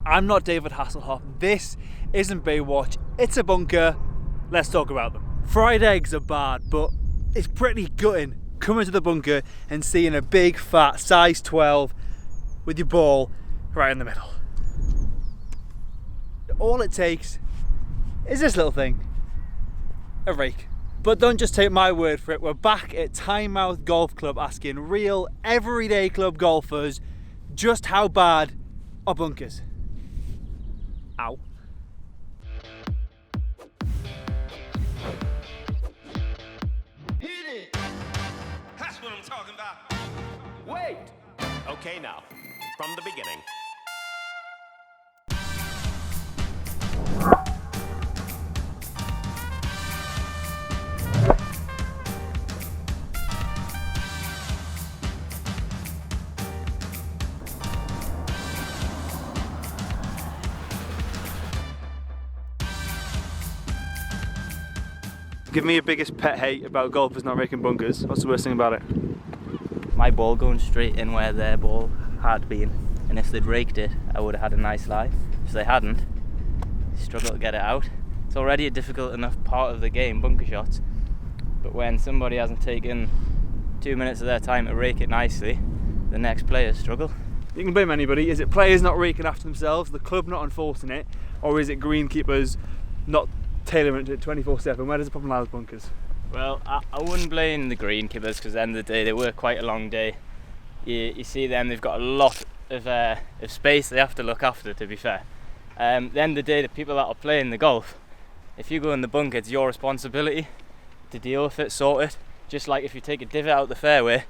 I'm not David Hasselhoff. This isn't Baywatch, it's a bunker. Let's talk about them. Fried eggs are bad, but it's pretty gutting coming to the bunker and seeing a big fat size 12 with your ball right in the middle. All it takes is this little thing, a rake. But don't just take my word for it, we're back at Tynemouth Golf Club asking real everyday club golfers just how bad are bunkers. Ow. Hit it! That's what I'm talking about. Wait! Okay, now, from the beginning. Give me your biggest pet hate about golfers not raking bunkers. What's the worst thing about it? My ball going straight in where their ball had been, and if they'd raked it I would have had a nice lie. If they hadn't, struggle to get it out. It's already a difficult enough part of the game, bunker shots, but when somebody hasn't taken 2 minutes of their time to rake it nicely, the next players struggle. You can blame anybody. Is it players not raking after themselves, the club not enforcing it, or is it greenkeepers not tailoring it to 24/7? Where does the problem lie with bunkers? Well, I wouldn't blame the greenkeepers, because at the end of the day they work quite a long day. You see them, they've got a lot of space they have to look after, to be fair. At the end of the day, the people that are playing the golf, if you go in the bunker, it's your responsibility to deal with it, sort it. Just like if you take a divot out the fairway,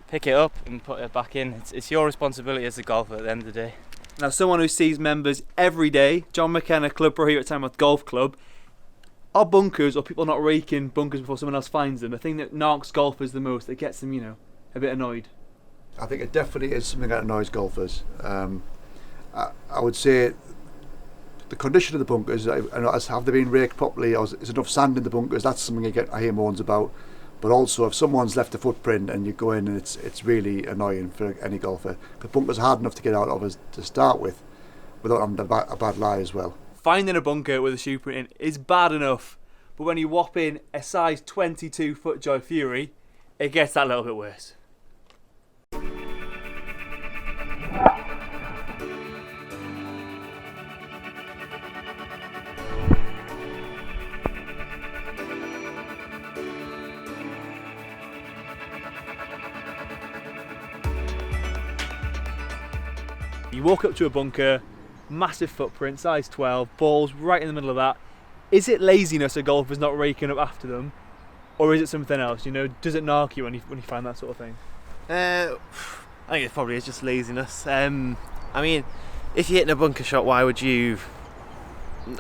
pick it up and put it back in. It's your responsibility as a golfer at the end of the day. Now, someone who sees members every day, John McKenna, club pro here at Tynemouth Golf Club, are bunkers or people not raking bunkers before someone else finds them the thing that knocks golfers the most, that gets them, a bit annoyed? I think it definitely is something that annoys golfers. I would say the condition of the bunkers, have they been raked properly, or is enough sand in the bunkers? That's something I hear moans about. But also, if someone's left a footprint and you go in, and it's really annoying for any golfer, because bunkers are hard enough to get out of as to start with, without having a bad lie as well. Finding a bunker with a shoe print in is bad enough, but when you whop in a size 22 FootJoy Fury, it gets that little bit worse. You walk up to a bunker, massive footprint, size 12, balls right in the middle of that. Is it laziness of golfers not raking up after them, or is it something else? Does it narc you when you find that sort of thing? I think it probably is just laziness. I mean, if you're hitting a bunker shot, why would you,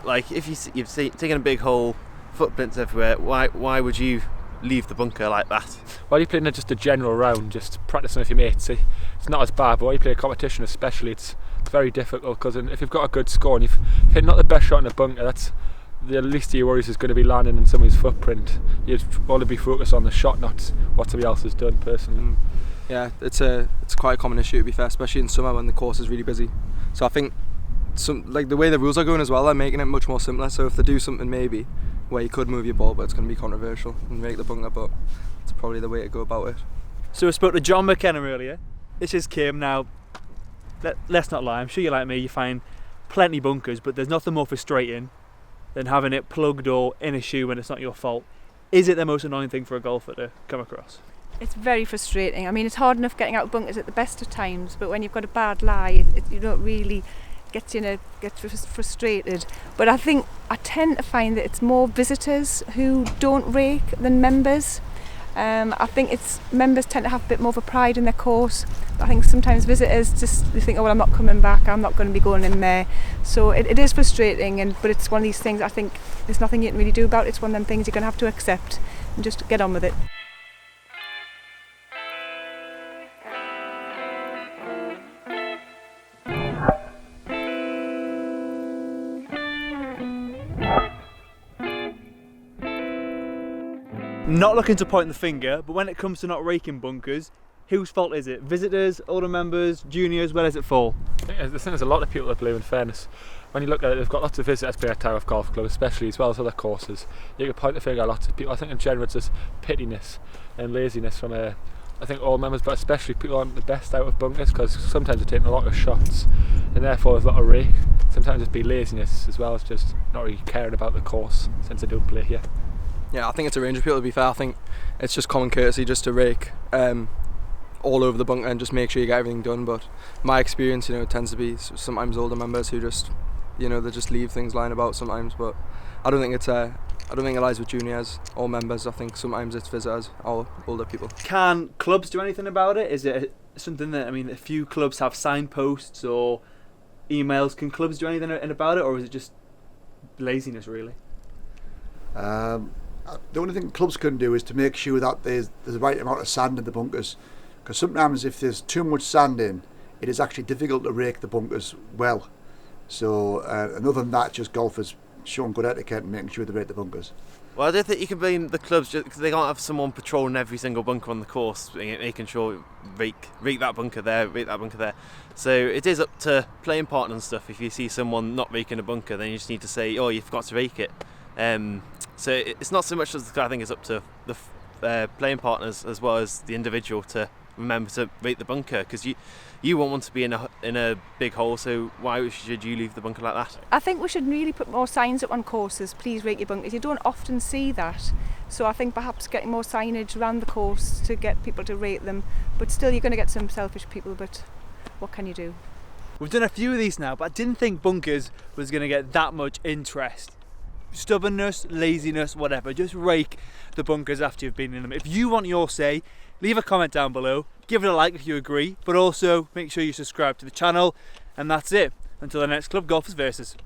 if you've taken a big hole, footprints everywhere, why would you leave the bunker like that? While you're playing just a general round, just practicing with your mates, it's not as bad, but when you play a competition especially, it's very difficult, because if you've got a good score and you've hit not the best shot in the bunker, that's the least of your worries is going to be landing in somebody's footprint. You'd want to be focused on the shot, not what somebody else has done personally. Yeah, it's quite a common issue, to be fair, especially in summer when the course is really busy. So I think the way the rules are going as well, they're making it much more simpler. So if they do something maybe where you could move your ball, but it's going to be controversial and rake the bunker, but it's probably the way to go about it. So we spoke to John McKenna earlier. This is Kim. Now, let's not lie, I'm sure you're like me, you find plenty bunkers, but there's nothing more frustrating than having it plugged or in a shoe when it's not your fault. Is it the most annoying thing for a golfer to come across? It's very frustrating. I mean, it's hard enough getting out of bunkers at the best of times, but when you've got a bad lie, you don't really get frustrated. But I tend to find that it's more visitors who don't rake than members. I think members tend to have a bit more of a pride in their course. I think sometimes visitors they think, oh well, I'm not coming back, I'm not going to be going in there. So it is frustrating, but it's one of these things I think there's nothing you can really do about it. It's one of them things you're going to have to accept and just get on with it. Not looking to point the finger, but when it comes to not raking bunkers, Whose fault is it? Visitors, older members, juniors? Where does it fall? I think there's a lot of people that blame, in fairness. When you look at it, they've got lots of visitors playing at Tynemouth Golf Club, especially, as well as other courses. You can point the finger at lots of people. I think in general it's just pittiness and laziness from I think all members, but especially people aren't the best out of bunkers, because sometimes they're taking a lot of shots and therefore there's a lot of rake. Sometimes it's be laziness as well as just not really caring about the course since they don't play here. Yeah, I think it's a range of people, to be fair. I think it's just common courtesy just to rake all over the bunker and just make sure you get everything done. But my experience, it tends to be sometimes older members who just, they just leave things lying about sometimes. But I don't think it lies with juniors or members. I think sometimes it's visitors or older people. Can clubs do anything about it? Is it something that, a few clubs have signposts or emails? Can clubs do anything about it, or is it just laziness really? The only thing clubs can do is to make sure that there's the right amount of sand in the bunkers, because sometimes if there's too much sand in, it is actually difficult to rake the bunkers well. So and other than that, just golfers showing good etiquette and making sure they rake the bunkers. Well, I don't think you can blame the clubs because they can't have someone patrolling every single bunker on the course, making sure rake that bunker there, rake that bunker there. So it is up to playing partners and stuff. If you see someone not raking a bunker, then you just need to say, "Oh, you forgot to rake it." So it's not so much as I think it's up to the playing partners as well as the individual to remember to rake the bunker, because you won't want to be in a big hole, so why should you leave the bunker like that? I think we should really put more signs up on courses, please rake your bunkers. You don't often see that, so I think perhaps getting more signage around the course to get people to rate them, but still you're going to get some selfish people, but what can you do? We've done a few of these now, but I didn't think bunkers was going to get that much interest. Stubbornness, laziness, whatever, just rake the bunkers after you've been in them. If you want your say, leave a comment down below, give it a like if you agree, but also make sure you subscribe to the channel, and that's it. Until the next Club Golfers Versus.